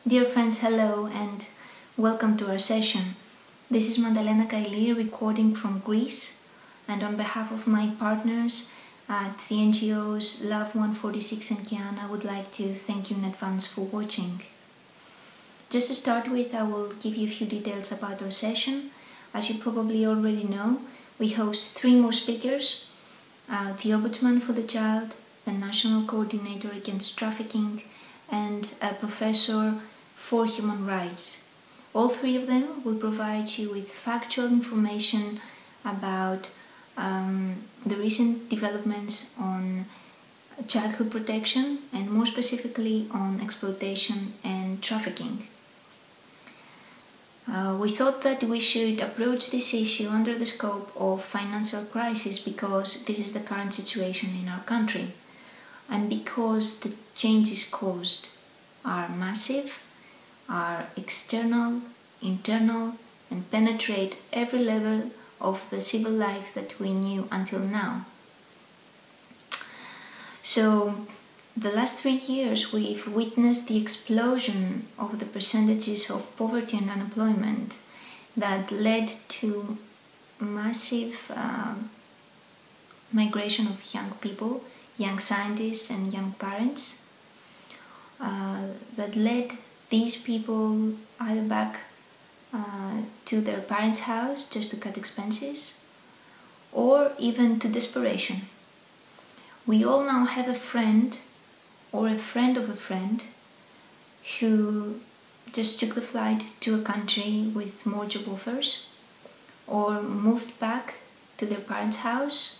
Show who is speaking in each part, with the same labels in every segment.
Speaker 1: Dear friends, hello and welcome to our session. This is Mantalena Kaili recording from Greece, and on behalf of my partners at the NGOs Love 146 and K.E.A.N, I would like to thank you in advance for watching. Just to start with, I will give you a few details about our session. As you probably already know, we host 3 more speakers, the Ombudsman for the Child, the National Coordinator Against Trafficking, and a professor for human rights. All 3 of them will provide you with factual information about the recent developments on childhood protection and more specifically on exploitation and trafficking. We thought that we should approach this issue under the scope of financial crisis because this is the current situation in our country and because the changes caused are massive, are external, internal, and penetrate every level of the civil life that we knew until now. So, the last 3 years we've witnessed the explosion of the percentages of poverty and unemployment that led to massive migration of young people, young scientists and young parents, that led these people either back to their parents' house just to cut expenses or even to desperation. We all now have a friend or a friend of a friend who just took the flight to a country with more job offers or moved back to their parents' house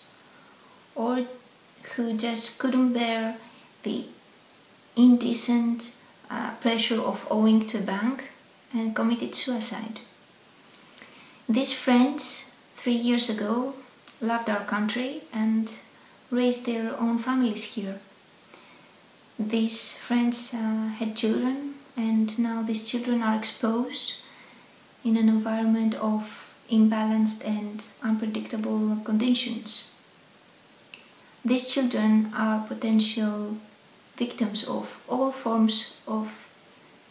Speaker 1: or who just couldn't bear the indecent pressure of owing to a bank and committed suicide. These friends 3 years ago loved our country and raised their own families here. These friends had children, and now these children are exposed in an environment of imbalanced and unpredictable conditions. These children are potential victims of all forms of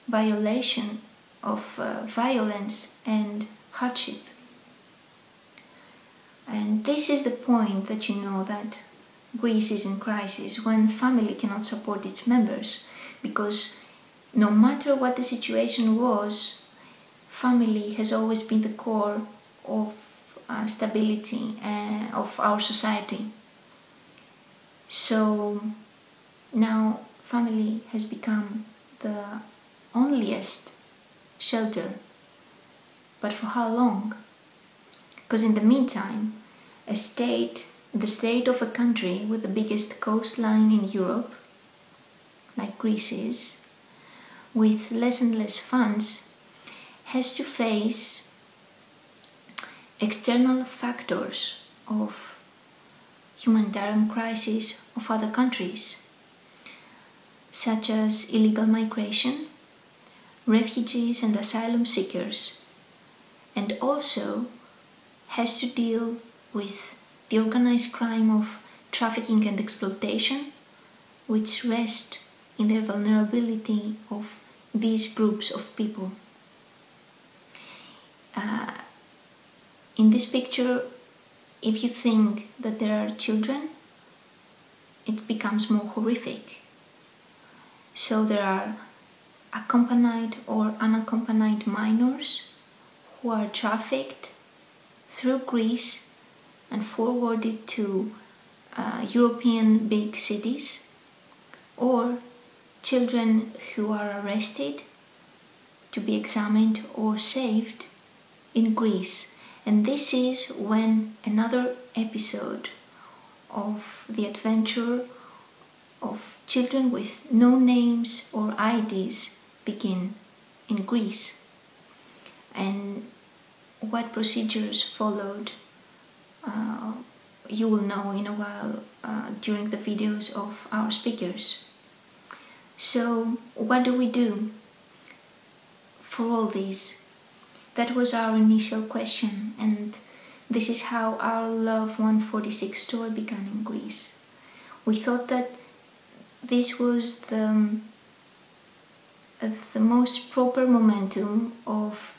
Speaker 1: violation, of violence and hardship. And this is the point that you know that Greece is in crisis when family cannot support its members, because no matter what the situation was, family has always been the core of stability of our society. So now family has become the onlyest shelter. But for how long? Because in the meantime, the state of a country with the biggest coastline in Europe, like Greece is, with less and less funds, has to face external factors of humanitarian crisis of other countries, such as illegal migration, refugees and asylum seekers, and also has to deal with the organized crime of trafficking and exploitation, which rest in the vulnerability of these groups of people. In this picture, if you think that there are children, it becomes more horrific. So there are accompanied or unaccompanied minors who are trafficked through Greece and forwarded to European big cities, or children who are arrested to be examined or saved in Greece. And this is when another episode of the adventure of children with no names or IDs begin in Greece. And what procedures followed you will know in a while during the videos of our speakers. So what do we do for all this? That was our initial question, and this is how our Love 146 story began in Greece. We thought that this was the the most proper momentum of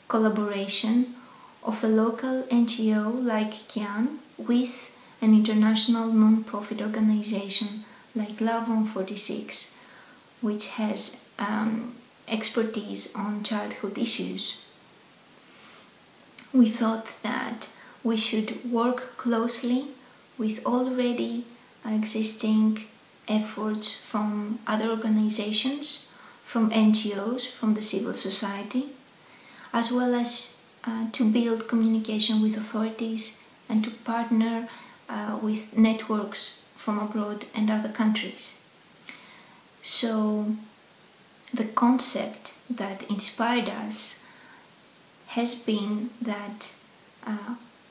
Speaker 1: collaboration of a local NGO like K.E.A.N with an international non-profit organization like Love 146, which has expertise on childhood issues. We thought that we should work closely with already existing efforts from other organizations, from NGOs, from the civil society, as well as to build communication with authorities and to partner with networks from abroad and other countries. So the concept that inspired us has been that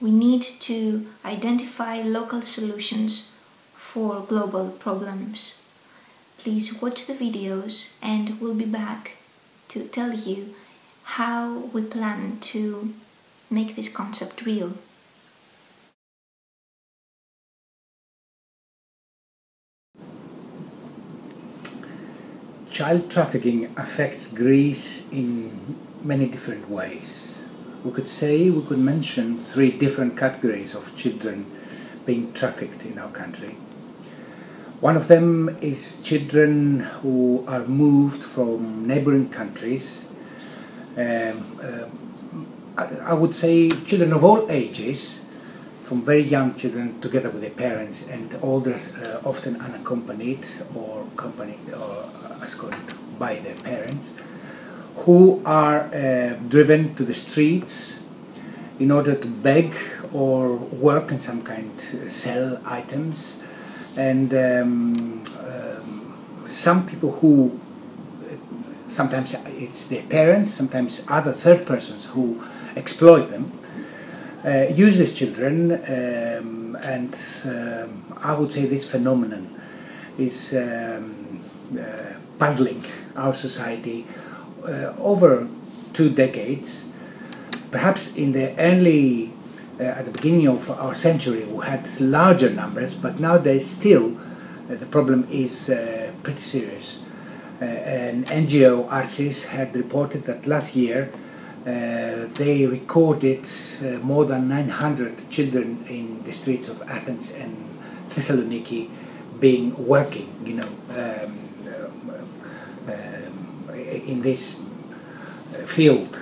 Speaker 1: we need to identify local solutions for global problems. Please watch the videos and we'll be back to tell you how we plan to make this concept real.
Speaker 2: Child trafficking affects Greece in many different ways. We could mention 3 different categories of children being trafficked in our country. One of them is children who are moved from neighboring countries. I would say children of all ages, from very young children together with their parents, and older, often unaccompanied or escorted by their parents, who are driven to the streets in order to beg or work in some kind, sell items, and some people who, sometimes it's their parents, sometimes other third persons who exploit them, use these children, and I would say this phenomenon is puzzling our society over 2 decades. Perhaps in the early, at the beginning of our century, we had larger numbers, but nowadays still the problem is pretty serious. An NGO, ARSIS, had reported that last year they recorded more than 900 children in the streets of Athens and Thessaloniki working, in this field.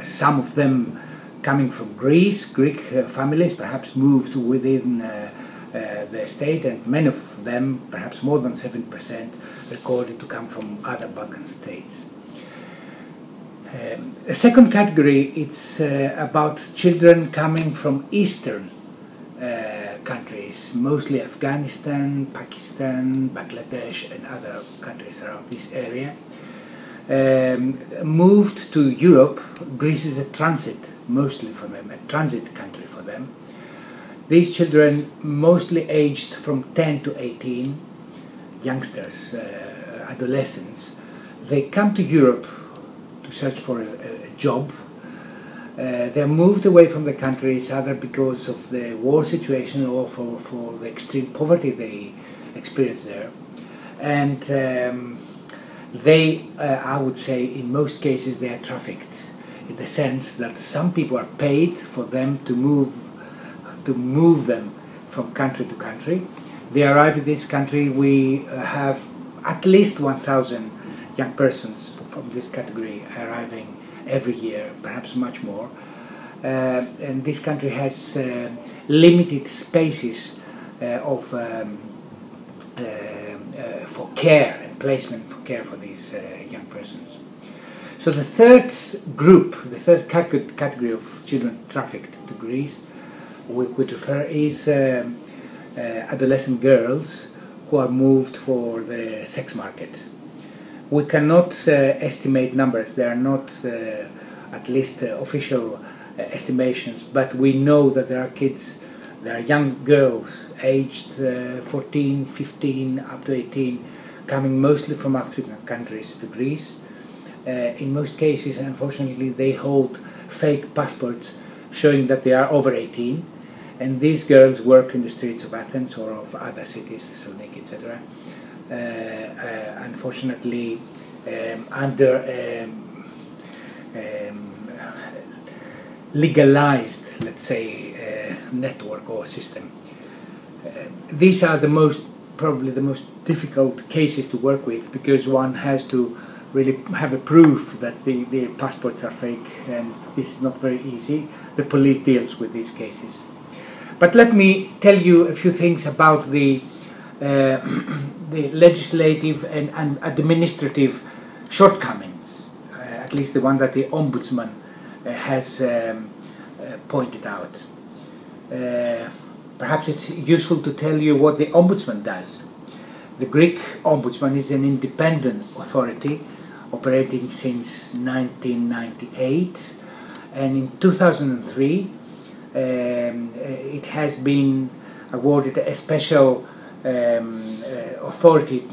Speaker 2: Some of them coming from Greece, Greek families, perhaps moved within the state, and many of them, perhaps more than 7%, recorded to come from other Balkan states. A second category, it's about children coming from Eastern countries, mostly Afghanistan, Pakistan, Bangladesh and other countries around this area. Moved to Europe. Greece is a transit, mostly for them, a transit country for them. These children, mostly aged from 10 to 18, youngsters, adolescents, they come to Europe to search for a job. They're moved away from the countries either because of the war situation or for the extreme poverty they experience there. And they, I would say, in most cases they are trafficked, in the sense that some people are paid for them to move them from country to country. They arrive in this country. We have at least 1,000 young persons from this category arriving every year, perhaps much more. And this country has limited spaces for care and placement for care for these young persons. So the third group, the third category of children trafficked to Greece, we could refer is adolescent girls who are moved for the sex market. We cannot estimate numbers. They are not at least official estimations, but we know that there are kids, there are young girls aged 14, 15, up to 18, coming mostly from African countries to Greece. In most cases, unfortunately, they hold fake passports showing that they are over 18, and these girls work in the streets of Athens or of other cities, Thessaloniki, etc. Unfortunately, under legalized, let's say, network or system. These are probably the most difficult cases to work with, because one has to really have a proof that the passports are fake, and this is not very easy. The police deals with these cases. But let me tell you a few things about the legislative and administrative shortcomings, at least the one that the Ombudsman has pointed out. Perhaps it's useful to tell you what the Ombudsman does. The Greek Ombudsman is an independent authority operating since 1998, and in 2003 it has been awarded a special authority,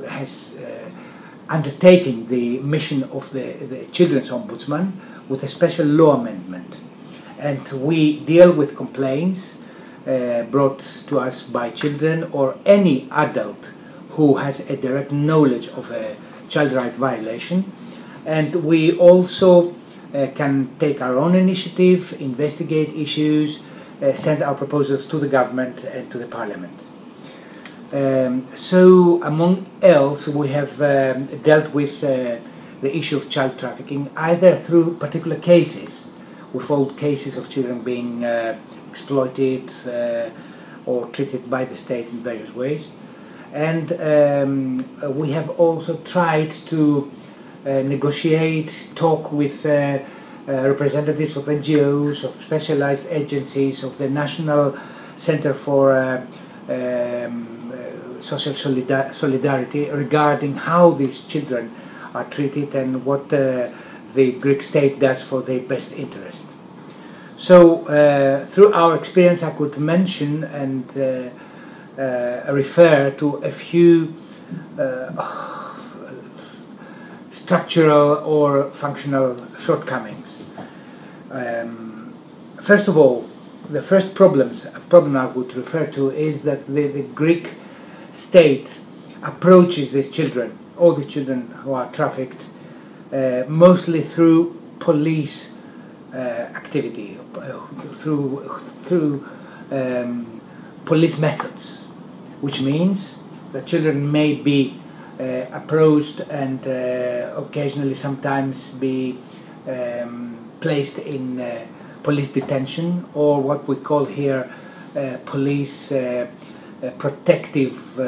Speaker 2: has undertaking the mission of the Children's Ombudsman with a special law amendment. And we deal with complaints brought to us by children or any adult who has a direct knowledge of a child right violation. And we also can take our own initiative, investigate issues, send our proposals to the government and to the parliament. So among else, we have dealt with the issue of child trafficking either through particular cases. We followed cases of children being exploited or treated by the state in various ways. And we have also tried to negotiate, talk with representatives of NGOs, of specialized agencies, of the National Center for Social Solidarity regarding how these children are treated and what the Greek state does for their best interest. So through our experience I could mention and refer to a few structural or functional shortcomings. First of all, the first problem I would refer to is that the Greek state approaches these children, all the children who are trafficked, mostly through police activity, through police methods, which means that children may be approached and occasionally sometimes be placed in police detention, or what we call here police protective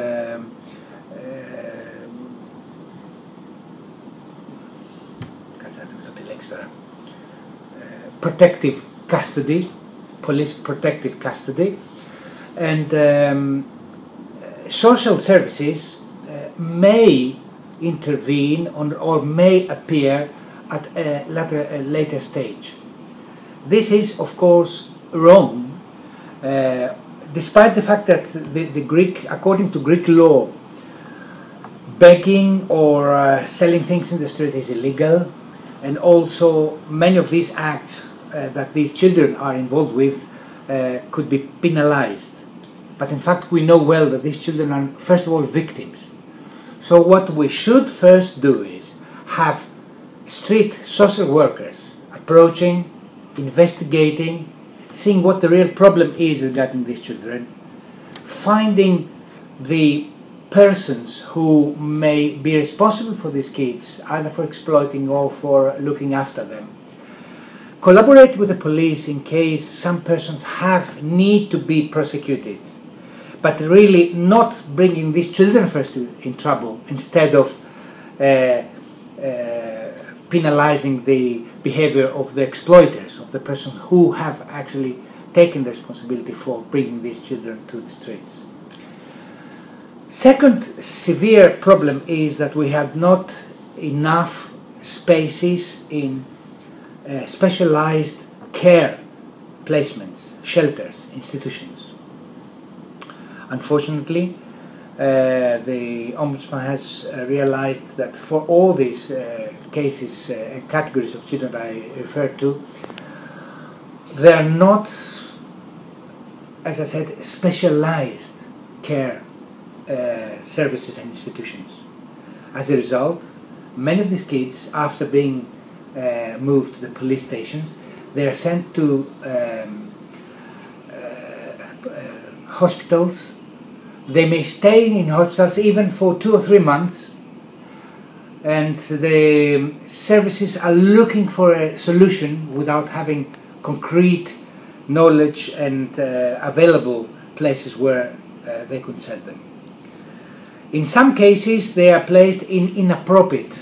Speaker 2: protective custody, police protective custody. And social services may intervene or may appear at a later stage. This is, of course, wrong, despite the fact that the Greek, according to Greek law, begging or selling things in the street is illegal, and also many of these acts that these children are involved with could be penalized. But in fact we know well that these children are first of all victims. So what we should first do is have street social workers approaching, investigating, seeing what the real problem is regarding these children, finding the persons who may be responsible for these kids, either for exploiting or for looking after them. Collaborate with the police in case some persons need to be prosecuted, but really not bringing these children first in trouble instead of penalizing the behavior of the exploiters, of the persons who have actually taken the responsibility for bringing these children to the streets. Second severe problem is that we have not enough spaces in specialized care placements, shelters, institutions. Unfortunately, the Ombudsman has realized that for all these cases and categories of children I referred to, they are not, as I said, specialized care services and institutions. As a result, many of these kids, after being moved to the police stations, they are sent to hospitals. They may stay in hospitals even for 2 or 3 months, and the services are looking for a solution without having concrete knowledge and available places where they could send them. In some cases they are placed in inappropriate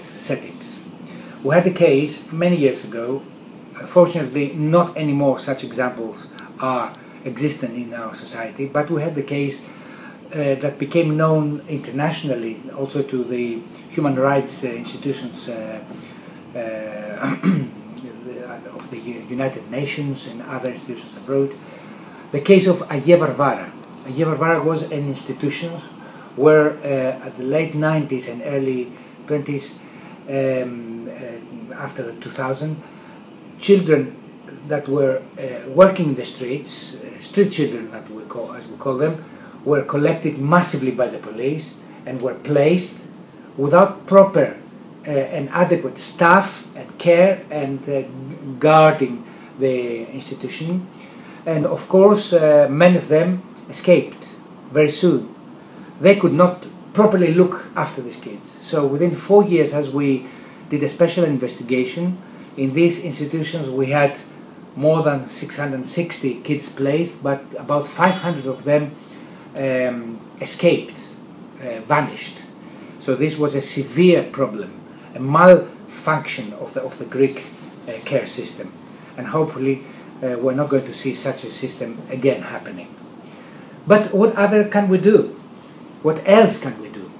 Speaker 2: settings. We had a case many years ago, fortunately not anymore such examples are existent in our society, but we had the case that became known internationally also to the human rights institutions of the United Nations and other institutions abroad. The case of Agie Varvara. Agie Varvara was an institution where at the late 90s and early 20s, after the 2000, children that were working in the streets, street children that we call, as we call them, were collected massively by the police and were placed without proper and adequate staff and care and guarding the institution. And of course many of them escaped very soon. They could not properly look after these kids. So within 4 years, as we did a special investigation in these institutions, we had more than 660 kids placed, but about 500 of them escaped, vanished. So this was a severe problem, a malfunction of the Greek care system, and hopefully we're not going to see such a system again happening. But what other can we do? What else can we do?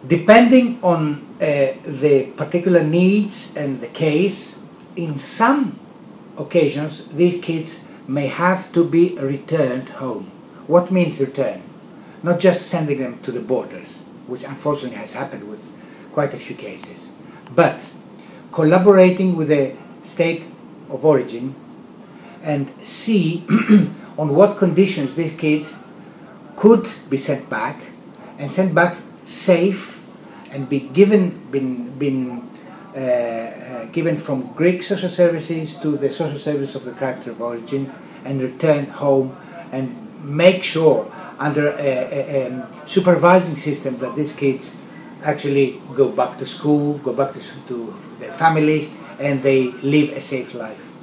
Speaker 2: Depending on the particular needs and the case, in some occasions these kids may have to be returned home. What means return? Not just sending them to the borders, which unfortunately has happened with quite a few cases, but collaborating with the state of origin and see on what conditions these kids could be sent back, and sent back safe, and be given from Greek social services to the social service of the country of origin, and return home, and make sure under a supervising system that these kids actually go back to school, go back to their families, and they live a safe life.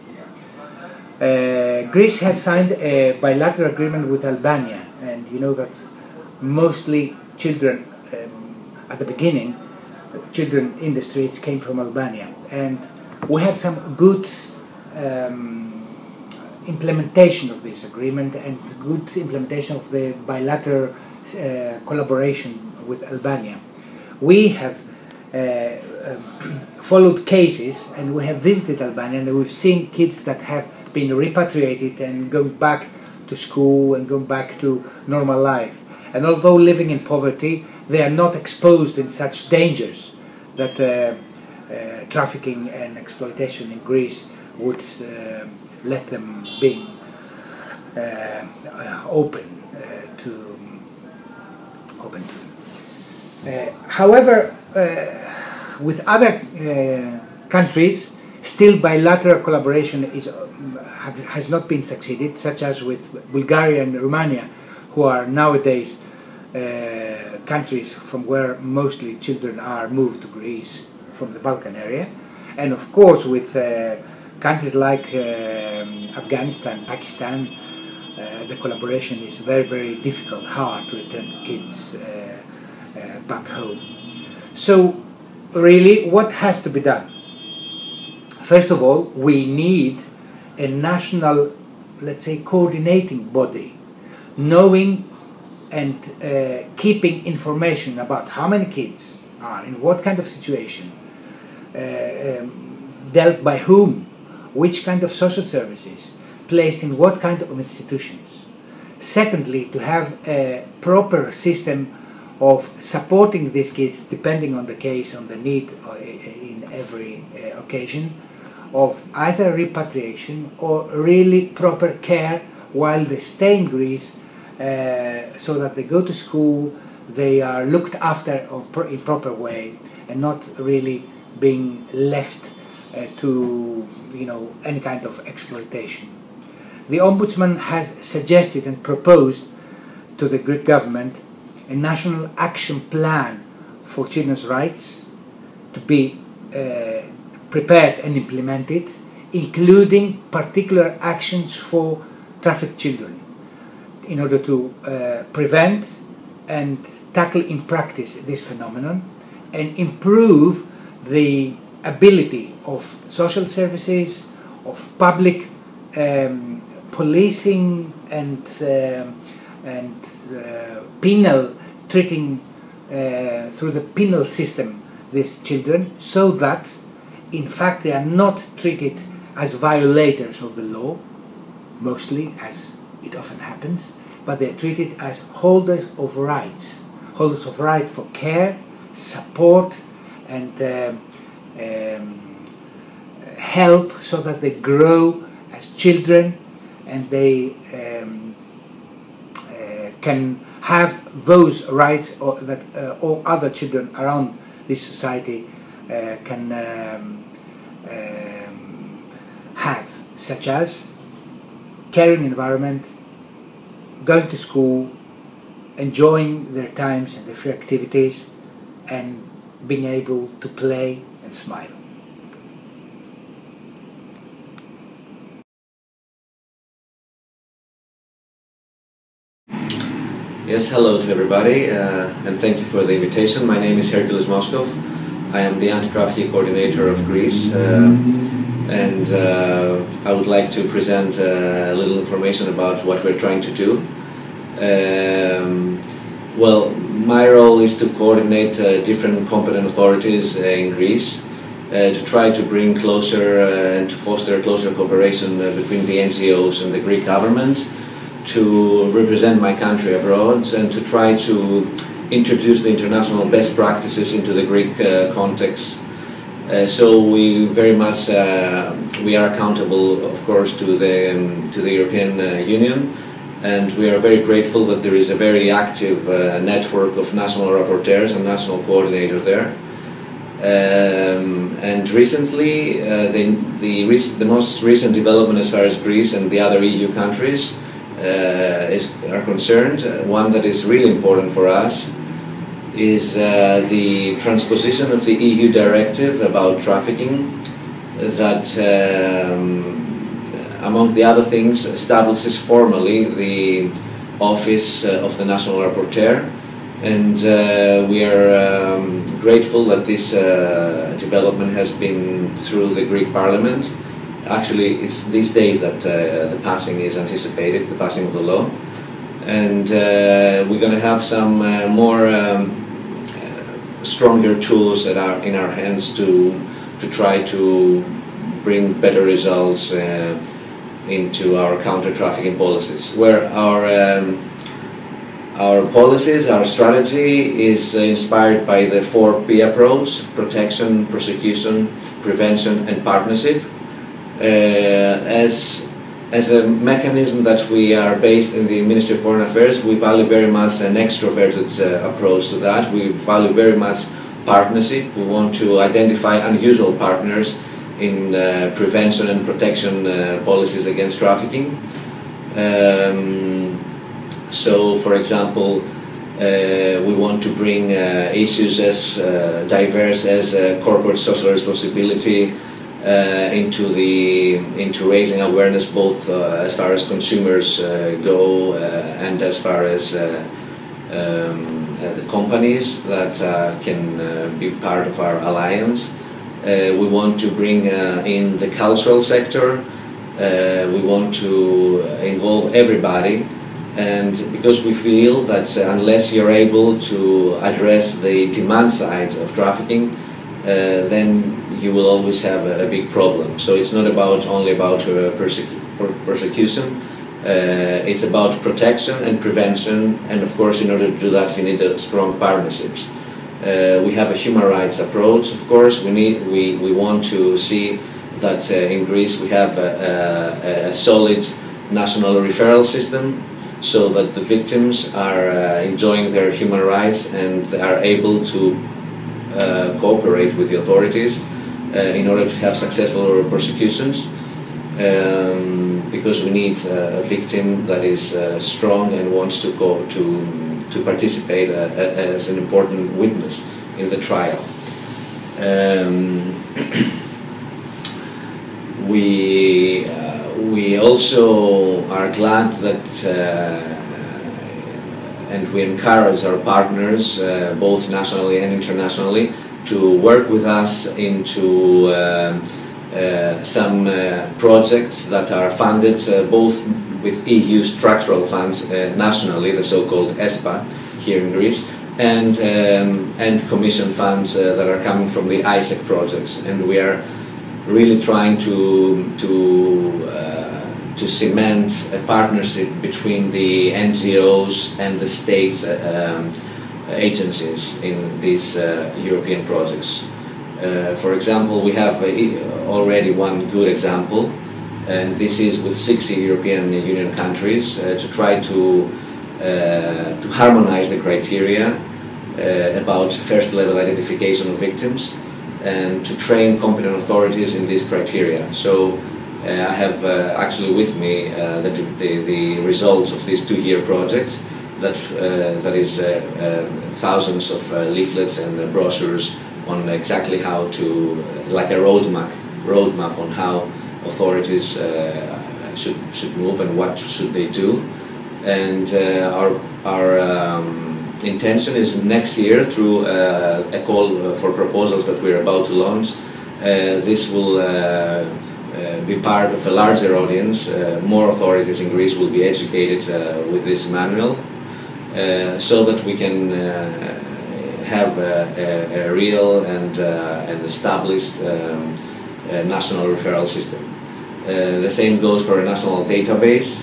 Speaker 2: Greece has signed a bilateral agreement with Albania, and you know that mostly children, at the beginning, children in the streets came from Albania, and we had some good implementation of this agreement and good implementation of the bilateral collaboration with Albania. We have followed cases, and we have visited Albania, and we've seen kids that have been repatriated and going back to school and going back to normal life. And although living in poverty, they are not exposed in such dangers that trafficking and exploitation in Greece would let them be open to. However, with other countries, still bilateral collaboration has not been succeeded, such as with Bulgaria and Romania, who are nowadays countries from where mostly children are moved to Greece from the Balkan area, and of course with countries like Afghanistan, Pakistan, the collaboration is very, very difficult, hard to return kids back home. So really, what has to be done? First of all, we need a national, let's say, coordinating body, knowing and keeping information about how many kids are in what kind of situation, dealt by whom, which kind of social services, placed in what kind of institutions. Secondly, to have a proper system of supporting these kids depending on the case, on the need in every occasion, of either repatriation or really proper care while they stay in Greece so that they go to school, they are looked after in proper way, and not really being left to any kind of exploitation. The Ombudsman has suggested and proposed to the Greek government a national action plan for children's rights to be prepared and implemented, including particular actions for trafficked children, in order to prevent and tackle in practice this phenomenon and improve the ability of social services, of public policing and penal treating through the penal system these children, so that in fact they are not treated as violators of the law, mostly, as it often happens, but they are treated as holders of rights for care, support and help, so that they grow as children and they can have those rights that all other children around this society can have, such as caring environment, going to school, enjoying their times and their free activities, and being able to play and smile.
Speaker 3: Yes, hello to everybody, and thank you for the invitation. My name is Heracles Moskoff. I am the AntiTrafficking Coordinator of Greece, and I would like to present a little information about what we're trying to do. Well, my role is to coordinate different competent authorities in Greece to try to bring closer and to foster closer cooperation between the NGOs and the Greek government, to represent my country abroad and to try to introduce the international best practices into the Greek context. So we very much we are accountable, of course, to the European Union, and we are very grateful that there is a very active network of national rapporteurs and national coordinators there. And recently, the most recent development as far as Greece and the other EU countries are concerned, one that is really important for us, is the transposition of the EU directive about trafficking that, among the other things, establishes formally the office of the National Rapporteur, and we are grateful that this development has been through the Greek Parliament. Actually, it's these days that the passing is anticipated, the passing of the law, and we're going to have some more stronger tools that are in our hands to try to bring better results into our counter-trafficking policies, where our policies, our strategy is inspired by the 4P approach: protection, prosecution, prevention and partnership. As a mechanism that we are based in the Ministry of Foreign Affairs, we value very much an extroverted approach to that. We value very much partnership. We want to identify unusual partners in prevention and protection policies against trafficking. So, for example, we want to bring issues as diverse as corporate social responsibility into raising awareness, both as far as consumers go and as far as the companies that can be part of our alliance. We want to bring in the cultural sector. We want to involve everybody, and because we feel that unless you're able to address the demand side of trafficking, then you will always have a big problem. So it's not only about persecution, it's about protection and prevention, and of course in order to do that you need a strong partnerships. We have a human rights approach, of course. We want to see that in Greece we have a solid national referral system so that the victims are enjoying their human rights and are able to cooperate with the authorities in order to have successful prosecutions, because we need a victim that is strong and wants to participate as an important witness in the trial. We also are glad that and we encourage our partners, both nationally and internationally, to work with us into some projects that are funded both with EU structural funds nationally, the so-called ESPA here in Greece, and Commission funds that are coming from the ISEC projects. And we are really trying to cement a partnership between the NGOs and the state agencies in these European projects. For example, we have already one good example, and this is with 60 European Union countries to try to harmonize the criteria about first-level identification of victims and to train competent authorities in these criteria. So I have actually with me the results of this 2-year project that is thousands of leaflets and brochures on exactly how to, like a roadmap on how authorities should move and what should they do. And our intention is next year, through a call for proposals that we're about to launch, this will be part of a larger audience. More authorities in Greece will be educated with this manual, so that we can have a real and established national referral system. The same goes for a national database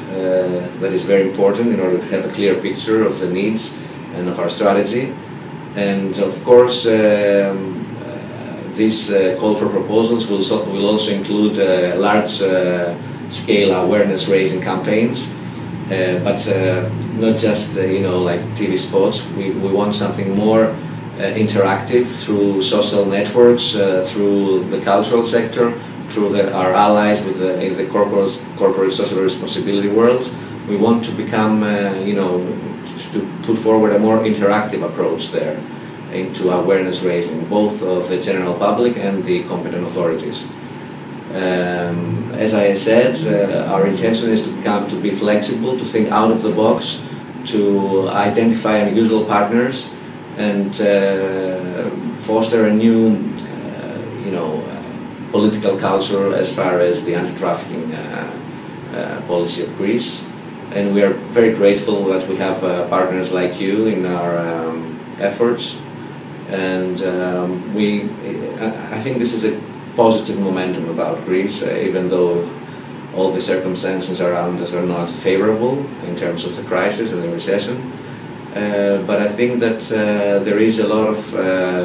Speaker 3: that is very important in order to have a clear picture of the needs and of our strategy. And of course, this call for proposals will also include large-scale awareness-raising campaigns, but not just like TV spots. We want something more interactive through social networks, through the cultural sector, through our allies in the corporate social responsibility world. We want to become, to put forward a more interactive approach there into awareness raising, both of the general public and the competent authorities. As I said, our intention is to be flexible, to think out of the box, to identify unusual partners, and foster a new, political culture as far as the anti-trafficking policy of Greece. And we are very grateful that we have partners like you in our efforts. And I think this is a positive momentum about Greece, even though all the circumstances around us are not favorable in terms of the crisis and the recession. But I think that there is a lot of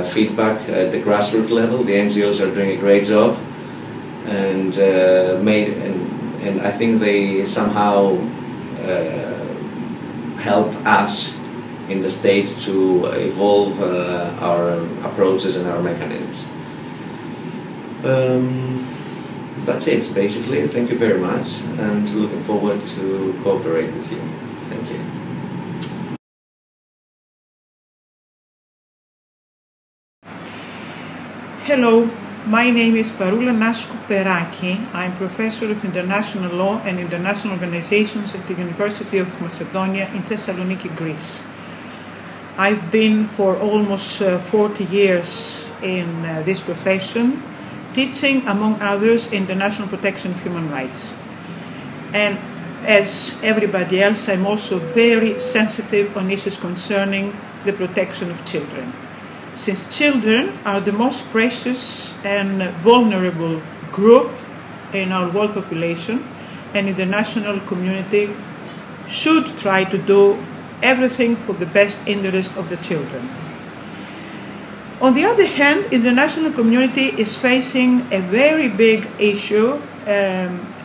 Speaker 3: feedback at the grassroots level. The NGOs are doing a great job, and I think they somehow help us in the state to evolve our approaches and our mechanisms. That's it, basically. Thank you very much, and looking forward to cooperate with you. Thank you.
Speaker 4: Hello, my name is Paroula Naskou-Perraki. I'm Professor of International Law and International Organizations at the University of Macedonia in Thessaloniki, Greece. I've been for almost 40 years in this profession, teaching, among others, international protection of human rights. And as everybody else, I'm also very sensitive on issues concerning the protection of children. Since children are the most precious and vulnerable group in our world population, and the international community should try to do everything for the best interest of the children. On the other hand, the international community is facing a very big issue,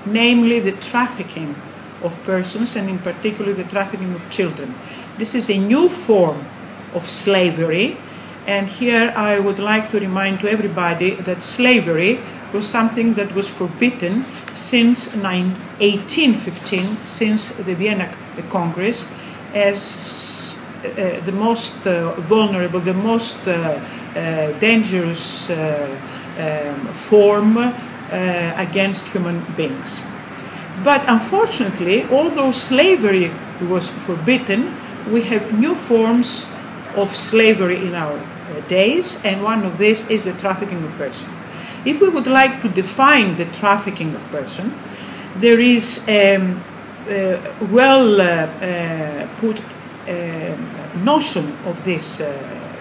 Speaker 4: namely the trafficking of persons, and in particular the trafficking of children. This is a new form of slavery, and here I would like to remind to everybody that slavery was something that was forbidden since 1815, since the Vienna Congress, as the most vulnerable, the most dangerous form against human beings. But unfortunately, although slavery was forbidden, we have new forms of slavery in our days, and one of these is the trafficking of persons. If we would like to define the trafficking of persons, there is a put notion of this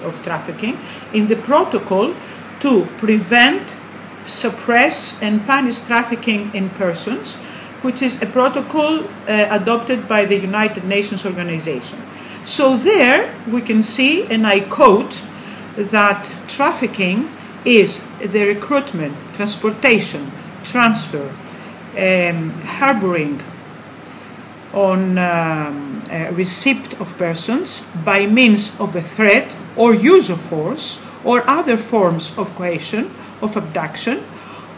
Speaker 4: of trafficking in the protocol to prevent, suppress and punish trafficking in persons, which is a protocol adopted by the United Nations Organization. So there we can see, and I quote, that trafficking is the recruitment, transportation, transfer, harboring on receipt of persons by means of a threat or use of force or other forms of coercion, of abduction,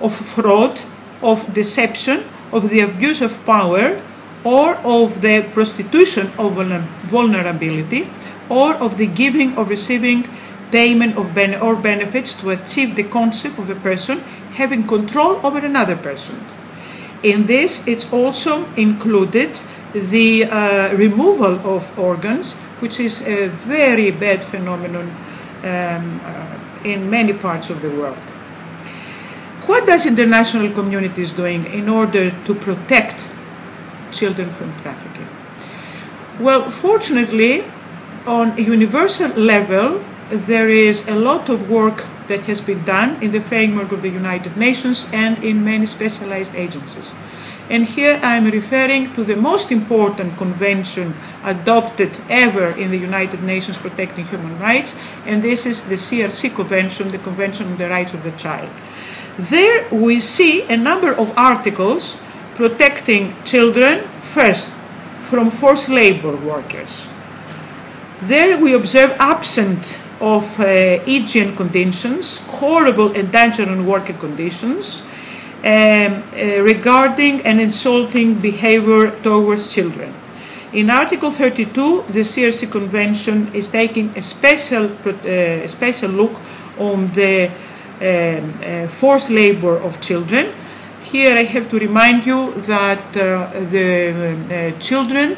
Speaker 4: of fraud, of deception, of the abuse of power, or of the prostitution of vulnerability, or of the giving or receiving payment of benefits to achieve the concept of a person having control over another person. In this, it's also included the removal of organs, which is a very bad phenomenon in many parts of the world. What does international community is doing in order to protect children from trafficking? Well, fortunately, on a universal level, there is a lot of work that has been done in the framework of the United Nations and in many specialized agencies. And here I'm referring to the most important convention adopted ever in the United Nations protecting human rights, and this is the CRC Convention, the Convention on the Rights of the Child. There we see a number of articles protecting children, first, from forced labor workers. There we observe absent of hygiene conditions, horrible and dangerous working conditions, regarding an insulting behavior towards children. In Article 32, the CRC Convention is taking a special look on the forced labor of children. Here I have to remind you that the children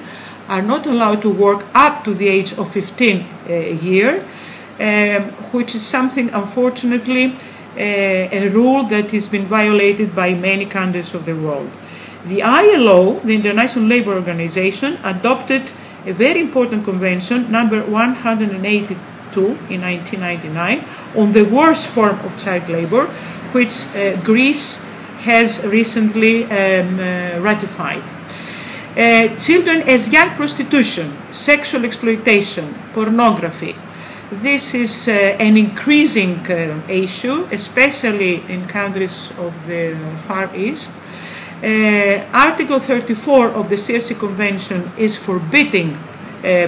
Speaker 4: are not allowed to work up to the age of 15 years, which is something, unfortunately, a rule that has been violated by many countries of the world. The ILO, the International Labour Organization, adopted a very important convention, number 182 in 1999, on the worst form of child labour, which Greece has recently ratified. Children as young prostitution, sexual exploitation, pornography. This is an increasing issue, especially in countries of the Far East. Article 34 of the CRC Convention is forbidding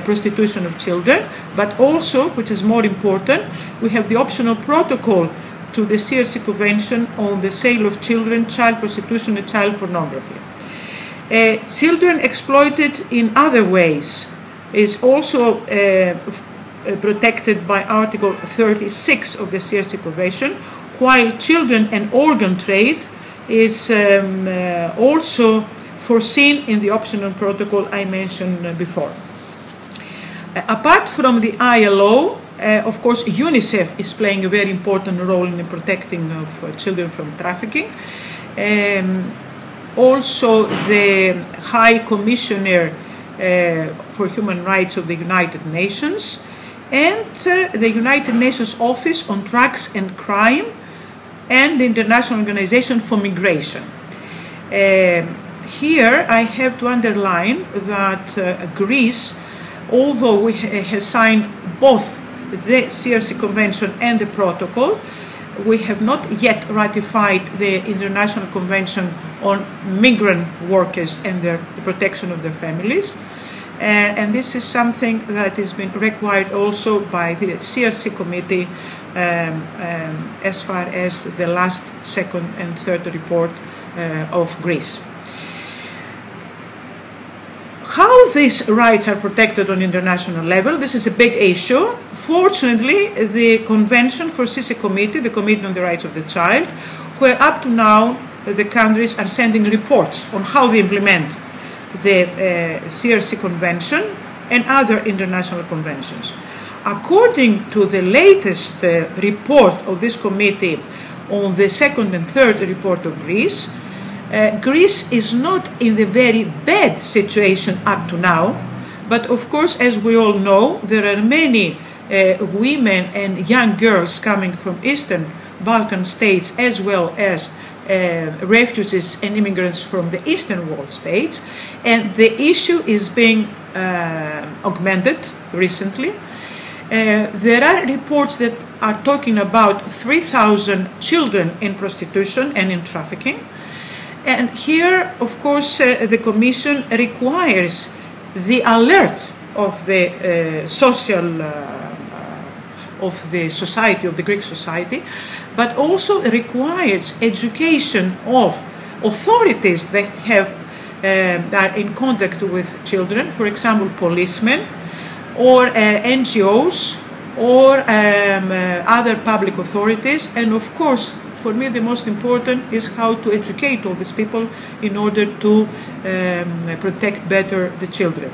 Speaker 4: prostitution of children, but also, which is more important, we have the optional protocol to the CRC Convention on the sale of children, child prostitution and child pornography. Children exploited in other ways is also protected by Article 36 of the CRC Convention, while children and organ trade is also foreseen in the optional protocol I mentioned before. Apart from the ILO, of course, UNICEF is playing a very important role in the protecting of children from trafficking. Also, the High Commissioner for Human Rights of the United Nations and the United Nations Office on Drugs and Crime and the International Organization for Migration. Here I have to underline that Greece, although we have signed both the CRC Convention and the protocol, we have not yet ratified the International Convention on Migrant Workers and the protection of their families. And this is something that has been required also by the CRC committee as far as the last, second and third report of Greece. How these rights are protected on international level, this is a big issue. Fortunately, the Convention foresees a committee, the Committee on the Rights of the Child, where up to now the countries are sending reports on how they implement the CRC Convention and other international conventions. According to the latest report of this committee on the second and third report of Greece, Greece is not in the very bad situation up to now, but of course, as we all know, there are many women and young girls coming from Eastern Balkan states as well as refugees and immigrants from the Eastern Wall states, and the issue is being augmented recently. There are reports that are talking about 3,000 children in prostitution and in trafficking. And here, of course, the Commission requires the alert of the of the society, of the Greek society, but also requires education of authorities that are in contact with children, for example, policemen or NGOs or other public authorities, and of course, for me, the most important is how to educate all these people in order to protect better the children.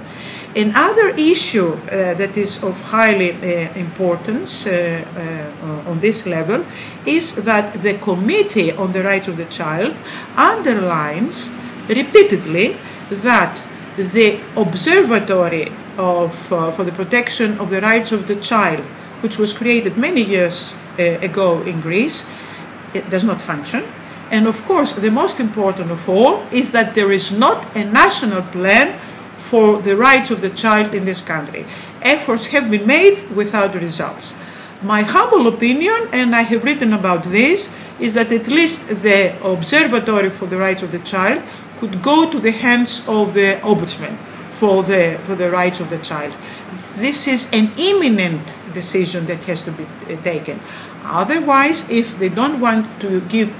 Speaker 4: Another issue that is of highly importance on this level is that the Committee on the Rights of the Child underlines repeatedly that the Observatory for the Protection of the Rights of the Child, which was created many years ago in Greece, it does not function. And of course, the most important of all is that there is not a national plan for the rights of the child in this country. Efforts have been made without results. My humble opinion, and I have written about this, is that at least the Observatory for the Rights of the Child could go to the hands of the Ombudsman for the rights of the child. This is an imminent decision that has to be taken. Otherwise, if they don't want to give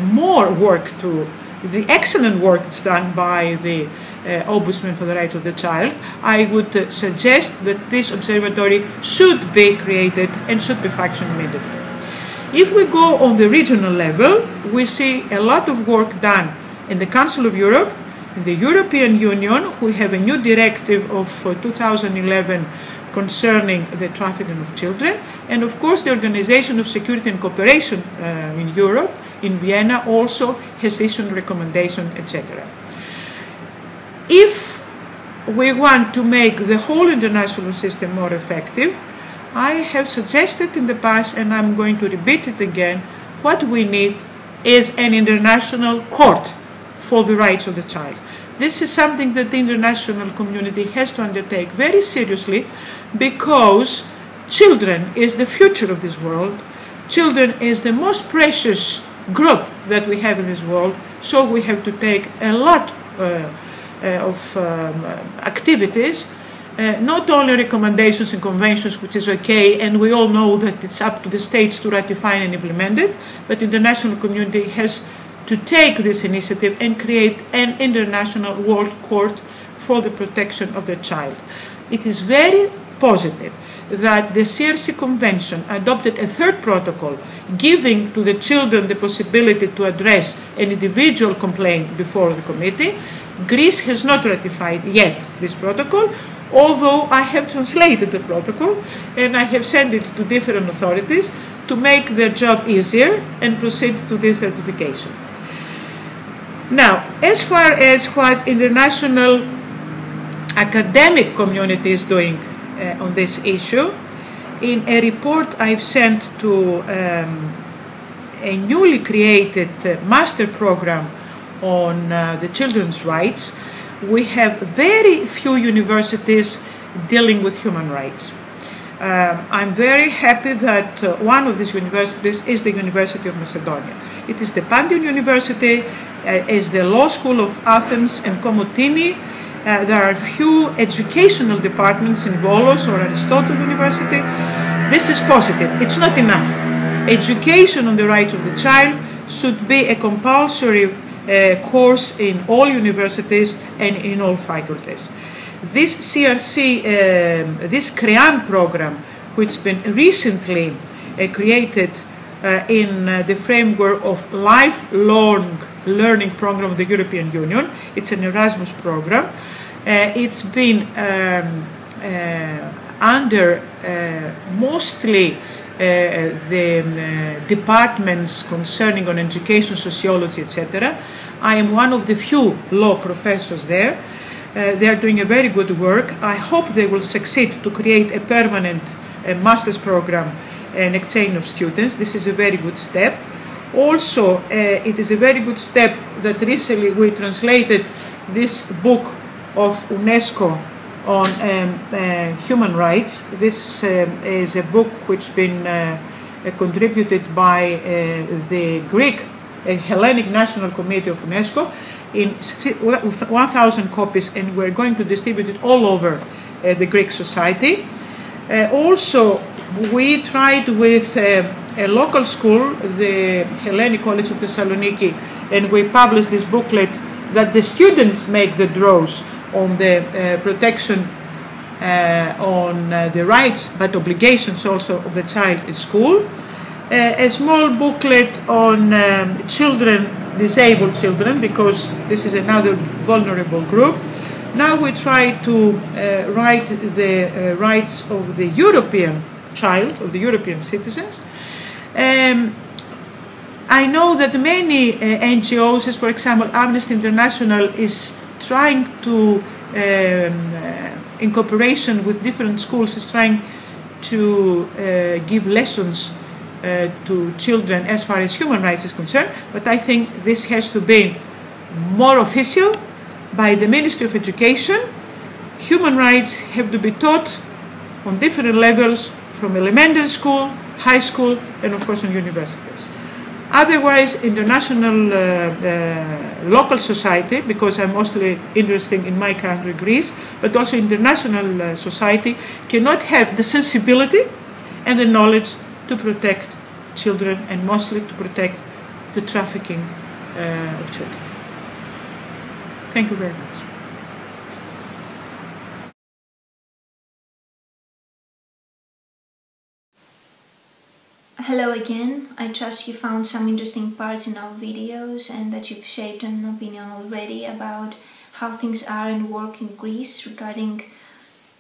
Speaker 4: more work to the excellent work that's done by the Ombudsman for the Rights of the Child, I would suggest that this observatory should be created and should be functioning immediately. If we go on the regional level, we see a lot of work done in the Council of Europe, in the European Union. We have a new directive of 2011 concerning the trafficking of children, and of course the Organization of Security and Cooperation in Europe, in Vienna, also has issued recommendations, etc. If we want to make the whole international system more effective, I have suggested in the past, and I'm going to repeat it again, what we need is an international court for the rights of the child. This is something that the international community has to undertake very seriously, because children is the future of this world. Children is the most precious group that we have in this world, so we have to take a lot of activities, not only recommendations and conventions, which is okay, and we all know that it's up to the states to ratify and implement it, but the international community has to take this initiative and create an international world court for the protection of the child. It is very positive that the CRC Convention adopted a third protocol giving to the children the possibility to address an individual complaint before the committee. Greece has not ratified yet this protocol, although I have translated the protocol and I have sent it to different authorities to make their job easier and proceed to this ratification. Now, as far as what international academic community is doing on this issue, in a report I've sent to a newly created master program on the children's rights, we have very few universities dealing with human rights. I'm very happy that one of these universities is the University of Macedonia. It is the Pantheon University, is the Law School of Athens and Komotini. There are few educational departments in Volos or Aristotle University. This is positive. It's not enough. Education on the rights of the child should be a compulsory course in all universities and in all faculties. This CRC, this K.E.A.N program, which has been recently created in the framework of lifelong learning program of the European Union. It's an Erasmus program. It's been under mostly the departments concerning on education, sociology, etc. I am one of the few law professors there. They are doing a very good work. I hope they will succeed to create a permanent master's program and exchange of students. This is a very good step. Also, it is a very good step that recently we translated this book of UNESCO on human rights. This is a book which has been contributed by the Greek Hellenic National Committee of UNESCO in 1,000 copies, and we're going to distribute it all over the Greek society. Also, we tried with a local school, the Hellenic College of Thessaloniki, and we published this booklet that the students make the draws on the protection on the rights but obligations also of the child in school. A small booklet on children, disabled children, because this is another vulnerable group. Now we try to write the rights of the European child, of the European citizens. I know that many NGOs, as for example Amnesty International, is trying to, in cooperation with different schools, is trying to give lessons to children as far as human rights is concerned, but I think this has to be more official by the Ministry of Education. Human rights have to be taught on different levels, from elementary school, high school, and of course in universities. Otherwise, international local society, because I'm mostly interested in my country, Greece, but also international society, cannot have the sensibility and the knowledge to protect children, and mostly to protect the trafficking of children. Thank you very much.
Speaker 1: Hello again. I trust you found some interesting parts in our videos and that you've shaped an opinion already about how things are and work in Greece regarding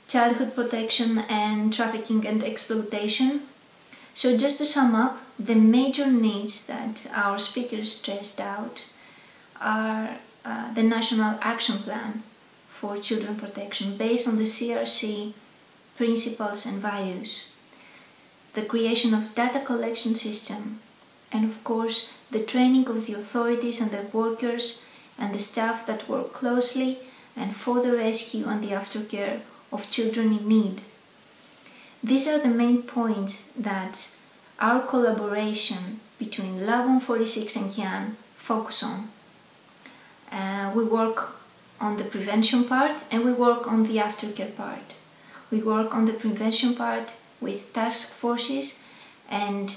Speaker 1: childhood protection and trafficking and exploitation. So just to sum up, the major needs that our speakers stressed out are the National Action Plan for Children Protection based on the CRC principles and values, the creation of data collection system, and of course the training of the authorities and the workers and the staff that work closely and for the rescue and the aftercare of children in need. These are the main points that our collaboration between Love 146 and K.E.A.N focus on. We work on the prevention part and we work on the aftercare part. We work on the prevention part with task forces and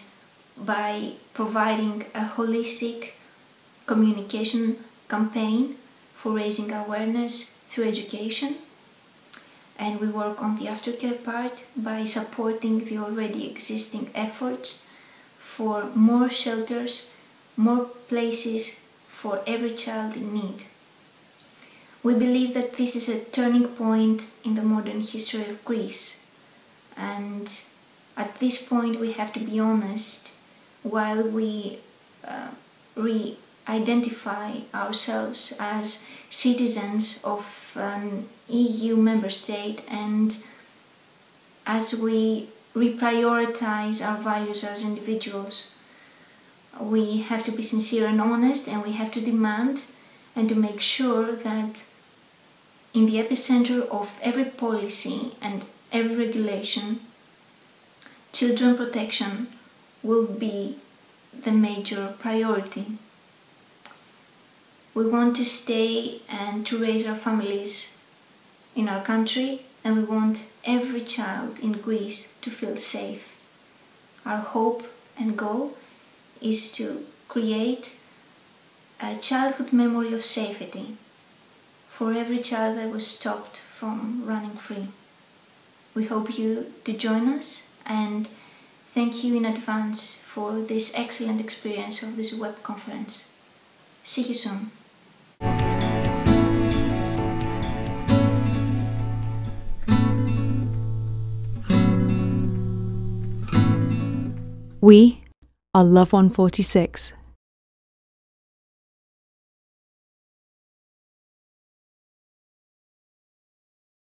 Speaker 1: by providing a holistic communication campaign for raising awareness through education. And we work on the aftercare part by supporting the already existing efforts for more shelters, more places for every child in need. We believe that this is a turning point in the modern history of Greece. And at this point we have to be honest, while we re-identify ourselves as citizens of an EU member state, and as we reprioritize our values as individuals, we have to be sincere and honest, and we have to demand and to make sure that in the epicenter of every policy and every regulation children protection will be the major priority. We want to stay and to raise our families in our country, and we want every child in Greece to feel safe. Our hope and goal is to create a childhood memory of safety for every child that was stopped from running free. We hope you to join us, and thank you in advance for this excellent experience of this web conference. See you soon.
Speaker 5: We are Love 146.